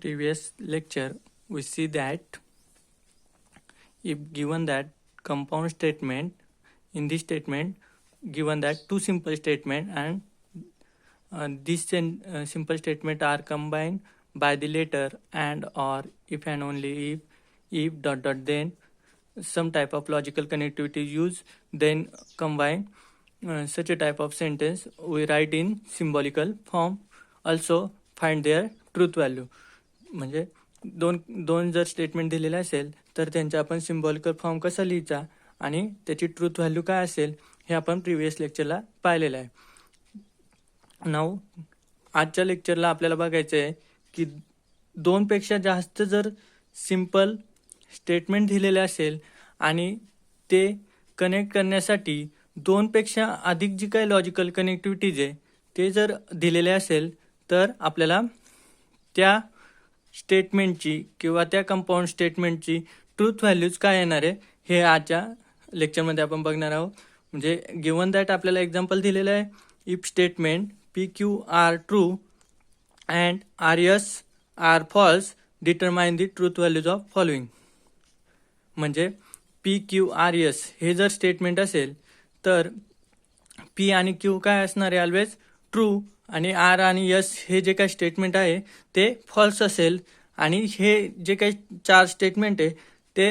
previous lecture, we see that if given that compound statement, in this statement given that two simple statement and these simple statement are combined by the letter and or if and only if dot dot then some type of logical connectivity is used, then combine such a type of sentence we write in symbolical form. Also find their truth value. म्हणजे दोन जर statement दिलेले असेल तर त्यांचा आपण symbolical form कसा लिहायचा आणि त्याची ट्रूथ व्हॅल्यू काय असेल हे आपण प्रिव्हियस लेक्चरला पाहिलेलं आहे. नाऊ आजच्या लेक्चरला आपल्याला बघायचं आहे की दोनपेक्षा जास्त जर सिंपल स्टेटमेंट दिलेले असेल आणि ते कनेक्ट करण्यासाठी दोनपेक्षा अधिक जी काही लॉजिकल कनेक्टिव्हिटीज आहे ते जर दिलेले असेल तर आपल्याला त्या स्टेटमेंटची किंवा त्या कंपाऊंड स्टेटमेंटची ट्रूथ व्हॅल्यूज काय येणार आहे हे आजच्या लेक्चरमध्ये आपण बघणार आहोत. म्हणजे गिवन दॅट आपल्याला एक्झाम्पल दिलेलं आहे, if statement P Q are true and R S are false determine the truth values of following. म्हणजे पी क्यू आर एस हे जर स्टेटमेंट असेल तर पी आणि क्यू काय असणार आहे ऑलवेज ट्रू आणि आर आणि एस हे जे काही स्टेटमेंट आहे ते फॉल्स असेल आणि हे जे काही चार स्टेटमेंट आहे ते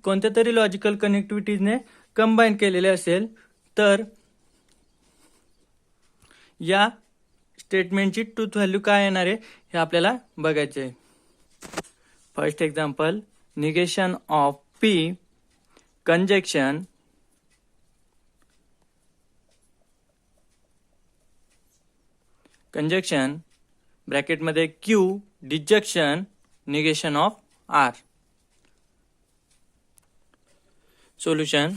कोणत्या तरी लॉजिकल कनेक्टिव्हिटीजने कंबाईन केलेले असेल तर या स्टेटमेंटची ट्रूथ व्हॅल्यू काय येणार आहे हे आपल्याला बघायचे आहे. First example, negation of P conjunction ब्रॅकेटमध्ये Q disjunction negation of R. Solution,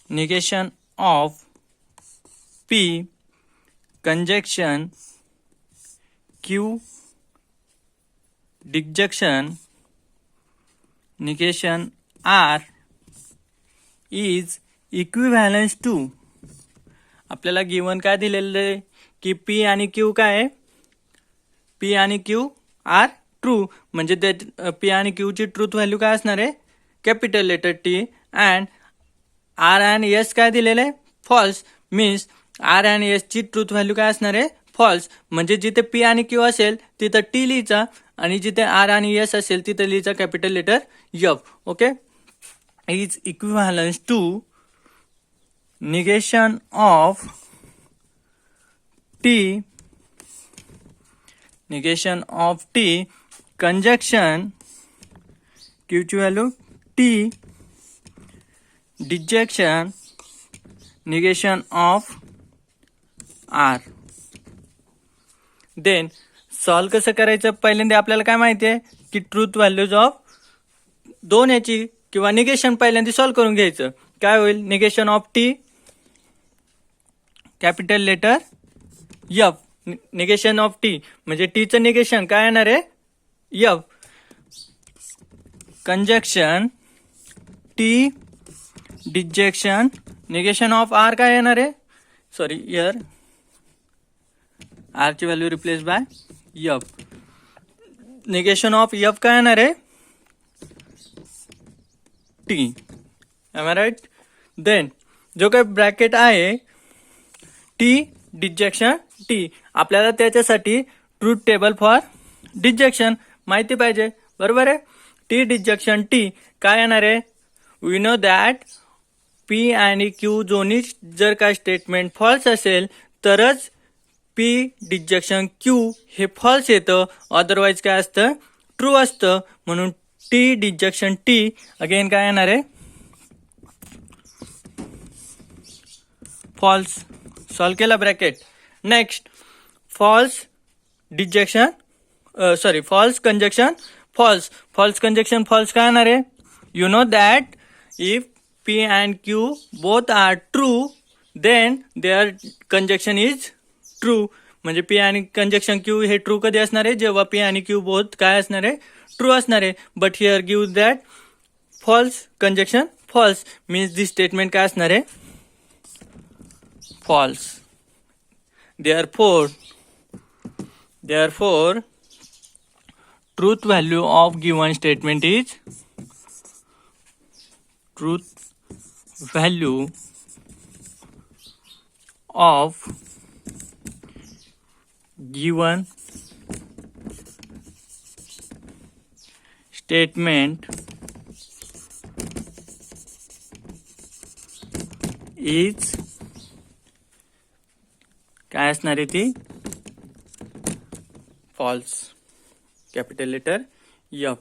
negation of P conjunction Q disjunction negation R is equivalent to. आपल्याला गिवन काय दिलेलं आहे की पी आणि क्यू काय आहे, पी आणि क्यू आर ट्रू म्हणजे ते पी आणि क्यू ची ट्रूथ व्हॅल्यू काय असणार आहे capital letter T and R आणि एस काय दिलेलं आहे फॉल्स. मीन्स आर आणि एस ची ट्रूथ व्हॅल्यू काय असणार आहे फॉल्स. म्हणजे जिथे पी आणि क्यू असेल तिथं टी लिहायचा आणि जिथे आर आणि एस असेल तिथे लिहायचा capital letter F. Okay, is equivalence to negation of T conjunction क्यूची value T disjunction negation of R. Then solve कसं करायचं, पहिल्यांदा आपल्याला काय माहिती आहे की ट्रूथ व्हॅल्यूज ऑफ दोन याची किंवा निगेशन पहिल्यांदा सॉल्व करून घ्यायचं. काय होईल, negation of T capital letter F. Negation of T म्हणजे टीचं निगेशन काय येणार आहे F. Conjunction T disjunction negation of R काय येणार आहे, सॉरी हियर आर ची value replace by F. Negation of F काय येणार आहे T. Am I right. Then जो काही ब्रॅकेट आहे टी डिजक्शन टी, आपल्याला त्याच्यासाठी ट्रूथ टेबल फॉर डिजक्शन माहिती पाहिजे, बरोबर आहे. टी डिजक्शन टी काय येणार आहे, वी नो दॅट पी आणि क्यू दोन्ही जर काय स्टेटमेंट फॉल्स असेल तरच पी डिजक्शन क्यू हे फॉल्स येतं, अदरवाईज काय असतं ट्रू असतं. म्हणून टी डिजक्शन टी अगेन काय येणार आहे फॉल्स. सॉल्व केला bracket. Next false disjunction false conjunction false. False conjunction false काय येणार आहे, you know that if P and Q both are true then their conjunction is true. म्हणजे पी आणि conjunction Q हे ट्रू कधी असणार आहे, जेव्हा पी आणि क्यू बोथ काय असणार आहे ट्रू असणार आहे. But here give that false conjunction false means this statement काय असणार आहे false. Therefore truth value of given statement is truth value of given statement is काय असणार आहे ती फॉल्स कॅपिटल लेटर एफ.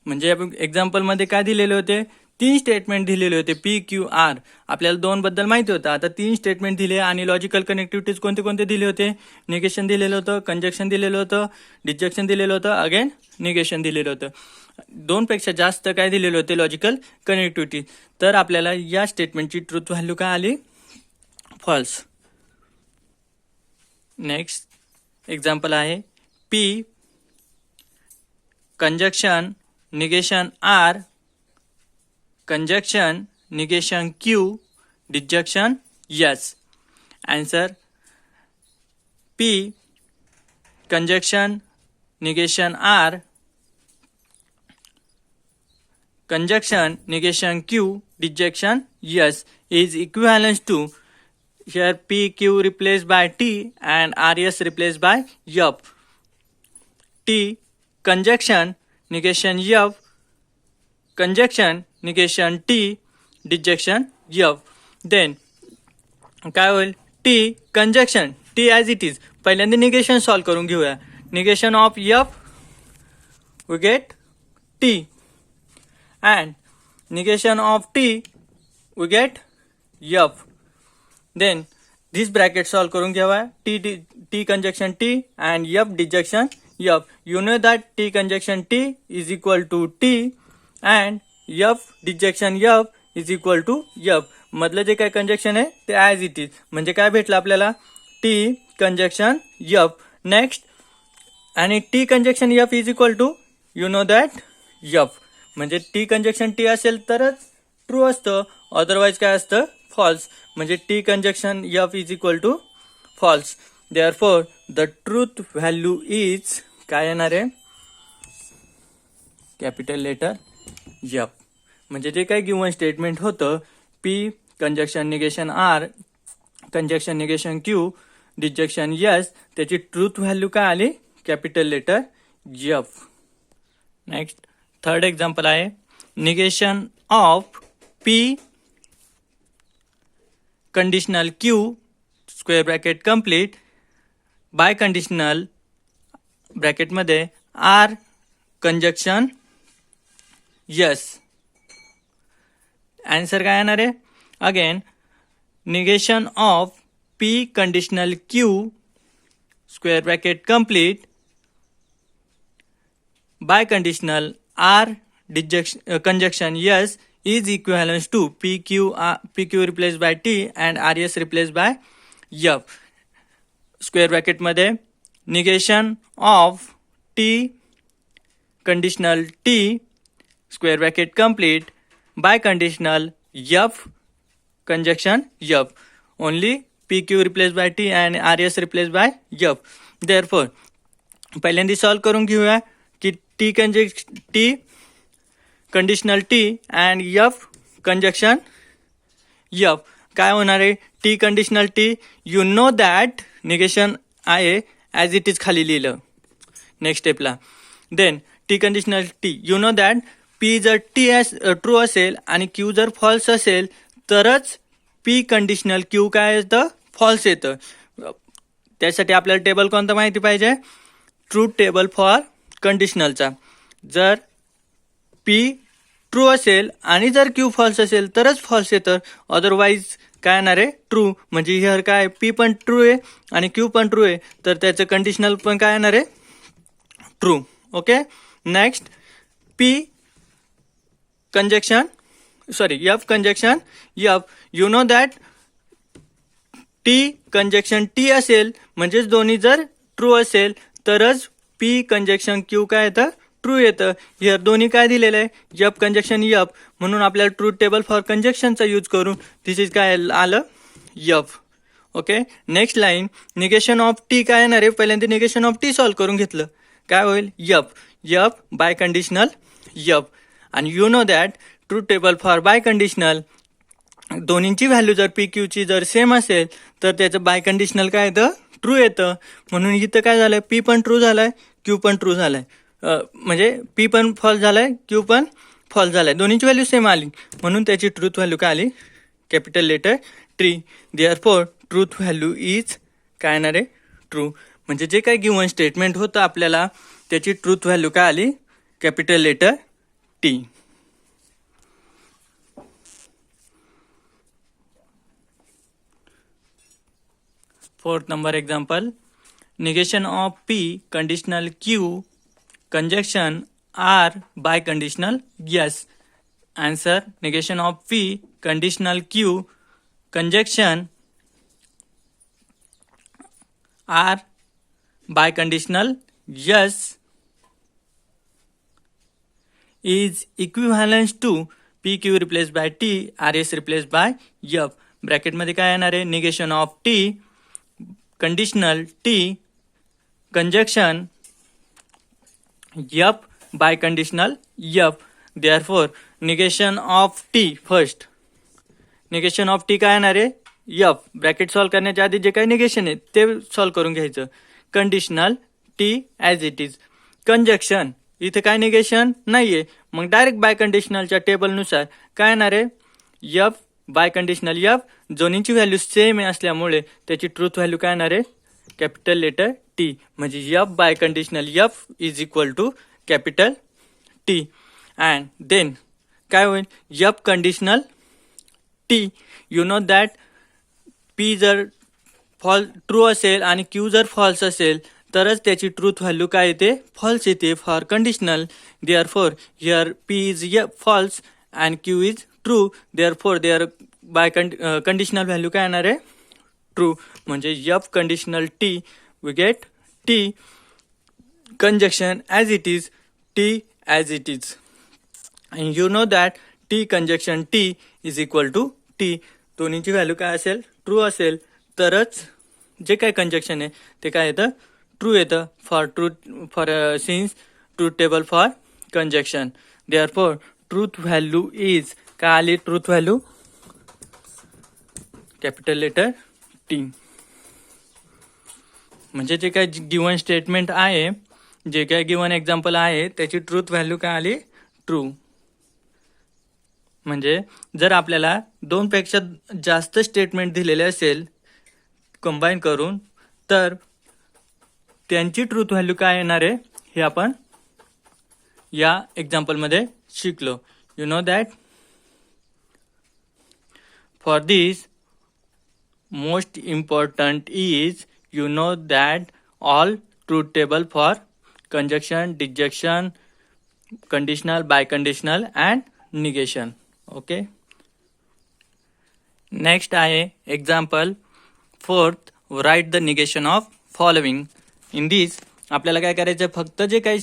म्हणजे आपण एक्झाम्पल मध्ये काय दिलेले होते 3 स्टेटमेंट दिलेले होते पी क्यू आर. आपल्याला 2 बद्दल माहिती होतं. आता 3 स्टेटमेंट दिले आणि लॉजिकल कनेक्टिव्हिटीज कोणते कोणते दिले होते. निगेशन दिलेलं होतं, कंजक्शन दिलेलं होतं, डिजक्शन दिलेलं होतं, अगेन निगेशन दिलेलं होतं. 2 पेक्षा जास्त काय दिलेले होते लॉजिकल कनेक्टिव्हिटी. तर आपल्याला या स्टेटमेंटची ट्रूथ व्हॅल्यू काय आली फॉल्स. नेक्स्ट एक्झाम्पल आहे P conjunction negation R conjunction negation Q disjunction yes. Answer P conjunction negation R conjunction negation Q disjunction yes is equivalent to here P Q replaced by T and RS replaced by yup. T conjunction negation yup conjunction negation T disjunction yup. Then काय होईल T conjunction T as it is. पहिल्यांदा negation solve करून घेऊया. Negation of yup we get T and negation of T we get yup. Then this bracket solve करून घ्यावा. T conjunction T and yup disjunction yup. You know that T conjunction T is equal to T and yup disjunction yup is equal to yup. मधलं जे काय conjunction आहे ते as it is. म्हणजे काय भेटलं आपल्याला टी कंजक्शन yup. नेक्स्ट आणि T conjunction yup is equal to you know that yup. म्हणजे टी कंजक्शन टी असेल तरच ट्रू असतं, अदरवाईज काय असतं फॉल्स. म्हणजे T conjunction yup is equal to false. Therefore the truth value is काय येणार आहे कॅपिटल लेटर yup. म्हणजे जे काही गिवन स्टेटमेंट होतं P conjunction negation R conjunction negation Q disjunction yes त्याची ट्रूथ व्हॅल्यू काय आली capital letter yup. Next third example आहे negation of P conditional Q square bracket complete by conditional ब्रॅकेटमध्ये R conjunction yes. Answer काय येणार आहे again negation of P conditional Q square bracket complete by conditional R conjunction yes is equivalent to PQ replaced by T and RS replaced by yup. Square bracket मध्ये negation of T conditional T square bracket complete by conditional yup conjunction yup. Only PQ replaced by T and RS replaced by yup. Therefore पहिल्यांदा solve करून घेऊया की T conditional T and yup conjunction yup. काय होणार आहे T conditional T you know that negation आहे as it is खाली लिहिलं नेक्स्ट स्टेपला. Then T conditional T you know that P जर T ट्रू असेल आणि Q जर फॉल्स असेल तरच P कंडिशनल Q काय येतं फॉल्स येतं. त्यासाठी आपल्याला टेबल कोणतं माहिती पाहिजे ट्रूथ टेबल फॉर कंडिशनलचा. जर P ट्रू असेल आणि जर Q फॉल्स असेल तरच फॉल्स येतं, अदरवाईज काय येणार आहे ट्रू. म्हणजे हिअर काय P पण ट्रू आहे आणि Q पण ट्रू आहे तर त्याचं कंडिशनल पण काय येणार आहे true. Okay. Next P conjunction yup conjunction yup. You know that T conjunction T असेल म्हणजेच दोन्ही जर ट्रू असेल तरच P कंजक्शन Q काय येतं ट्रू येतं. हिअर दोन्ही काय दिलेलं आहे yup कंजक्शन yup. म्हणून आपल्याला ट्रूथ टेबल फॉर कंजक्शनचा यूज करून दिस इज काय आलं yup. Okay. Next line negation of T काय येणार आहे पहिल्यांदा निगेशन ऑफ T सॉल्व करून घेतलं काय होईल yup. F by conditional F. And you know that truth table for by conditional दोन्हींची व्हॅल्यू जर पी क्यूची जर सेम असेल तर त्याचं बाय कंडिशनल काय येतं, ट्रू येतं. म्हणून इथं काय झालंय, पी पण ट्रू झालाय, क्यू पण ट्रू झालाय. म्हणजे पी पण फॉल्स झालाय, क्यू पण फॉल्स झालाय, दोन्हीची व्हॅल्यू सेम आली. म्हणून त्याची ट्रूथ व्हॅल्यू काय आली, capital letter T. Therefore truth value is काय येणार आहे, ट्रू. म्हणजे जे काही गिव्हन स्टेटमेंट होतं आपल्याला त्याची ट्रूथ व्हॅल्यू काय आली, capital letter T. Fourth number example, negation of P conditional Q conjunction R by conditional yes. Answer, negation of P conditional Q conjunction R by conditional yes is equivalent to PQ replaced by T, RS replaced by F. Bracket मध्ये काय येणार आहे, negation of T conditional T conjunction F by conditional F. Therefore negation of T first, negation of T काय येणार आहे, F. Bracket solve करण्याच्या आधी जे काही निगेशन आहे ते सॉल्व्ह करून घ्यायचं. Conditional T as it is. Conjunction इथे काय निगेशन नाहीये, मग डायरेक्ट बाय कंडिशनलच्या टेबलनुसार काय येणार आहे, F बाय कंडिशनल F. दोन्हीची व्हॅल्यू सेम असल्यामुळे त्याची ट्रूथ व्हॅल्यू काय येणार आहे, कॅपिटल लेटर टी. म्हणजे F biconditional F is equal to capital T. And then काय होईल, F conditional T. You know that P जर ट्रू असेल आणि क्यू जर फॉल्स असेल तरच त्याची ट्रूथ व्हॅल्यू काय येते, फॉल्स येते for conditional. Therefore here P is false and Q is true. Therefore their biconditional value काय येणार आहे, ट्रू. म्हणजे F conditional T we get T conjunction as it is, T as it is. And you know that T conjunction T is equal to T. दोन्हीची value काय असेल, true असेल तरच जे काय कंजक्शन आहे ते काय येतं, ट्रू येतं. For since truth table for conjunction. Therefore truth value is काय आली, truth value capital letter T. म्हणजे जे काय गिव्हन स्टेटमेंट आहे, जे काय गिव्हन एक्झाम्पल आहे त्याची ट्रूथ व्हॅल्यू काय आली, ट्रू. म्हणजे जर आपल्याला दोनपेक्षा जास्त स्टेटमेंट दिलेले असेल कंबाईन करून तर त्यांची ट्रूथ व्हॅल्यू काय येणार आहे हे आपण या एक्झाम्पलमध्ये शिकलो. You know that for this most important is you know that all truth table for conjunction, disjunction, conditional, biconditional and negation. Okay, next आहे example fourth, write the negation of following. in this आपल्याला काय करायचं, फक्त जे काही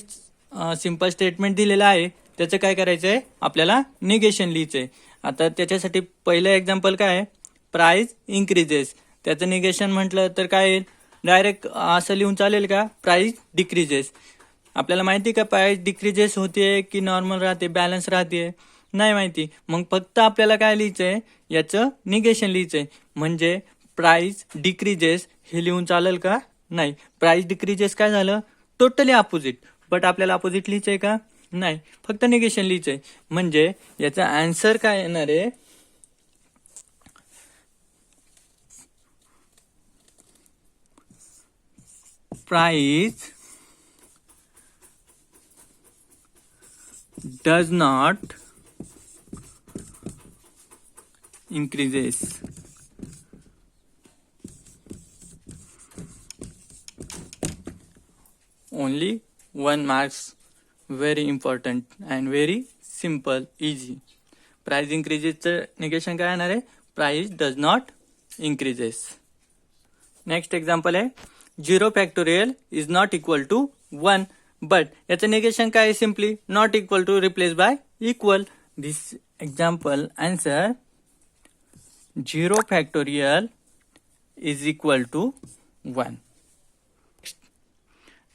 simple statement दिलेलं आहे त्याचं काय करायचं आहे, आपल्याला निगेशन लिहायचंय. आता त्याच्यासाठी पहिलं एक्झाम्पल काय आहे, प्राइस इन्क्रीजेस. त्याचं निगेशन म्हटलं तर काय येईल, डायरेक्ट असं लिहून चालेल का, प्राइस डिक्रीजेस. आपल्याला माहिती का प्राइस डिक्रीजेस होते की नॉर्मल राहते, बॅलन्स राहते, नाही माहिती. मग फक्त आपल्याला काय लिहायचंय, याचं निगेशन लिहायचंय. म्हणजे प्राइस डिक्रीजेस हे लिहून चालेल का, नाही. प्राइस डिक्रीजेस काय झालं, टोटली अपोजिट. बट आपल्याला अपोजिट लिहायचंय का, नाही, फक्त निगेशन लिहायचंय. म्हणजे याचा आन्सर काय येणार आहे, price does not increases. Only one marks, very important and very simple, easy. Price increases चं निगेशन काय येणार आहे, price does not increases. Next example आहे, 0 factorial is not equal to 1. But याचं निगेशन काय आहे, simply not equal to replace by equal. This example answer 0 factorial is equal to 1.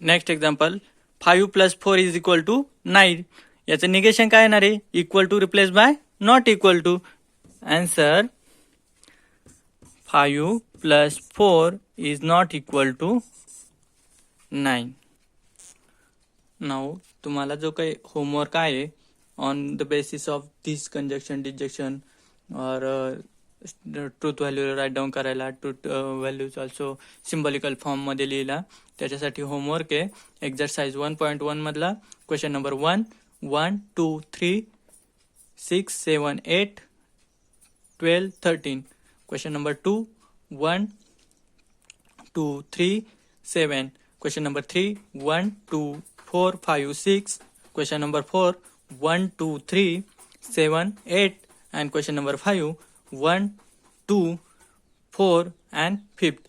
Next example 5 + 4 = 9. याचं negation काय येणार आहे? Equal to replace by not equal to. Answer 5 + 4 is not equal to 9. Now तुम्हाला जो काही homework आहे on the basis of this conjunction disjunction और truth value write down करायला, ट्रूथ व्हॅल्यूज ऑल्सो सिम्बॉलिकल फॉर्ममध्ये लिहिला. त्याच्यासाठी होमवर्क आहे एक्झरसाइज 1.1 मधला question number 1, 1, 2, 3, 6, 7, 8, 12, 13. Question number 2, 1, 2, 3, 7. Question number 3, 1, 2, 4, 5, 6. Question number 4, 1, 2, 3, 7, 8. And question number 5, 1, 2, 4 and 5th.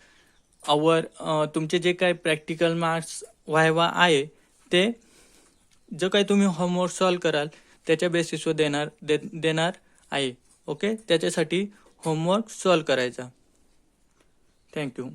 तुमचे जे काही प्रॅक्टिकल मार्क्स व्हायवा आहे ते जो काही तुम्ही होमवर्क सॉल्व कराल त्याच्या बेसिसवर देणार आहे. ओके, त्याच्यासाठी होमवर्क सॉल्व करायचा. थँक्यू.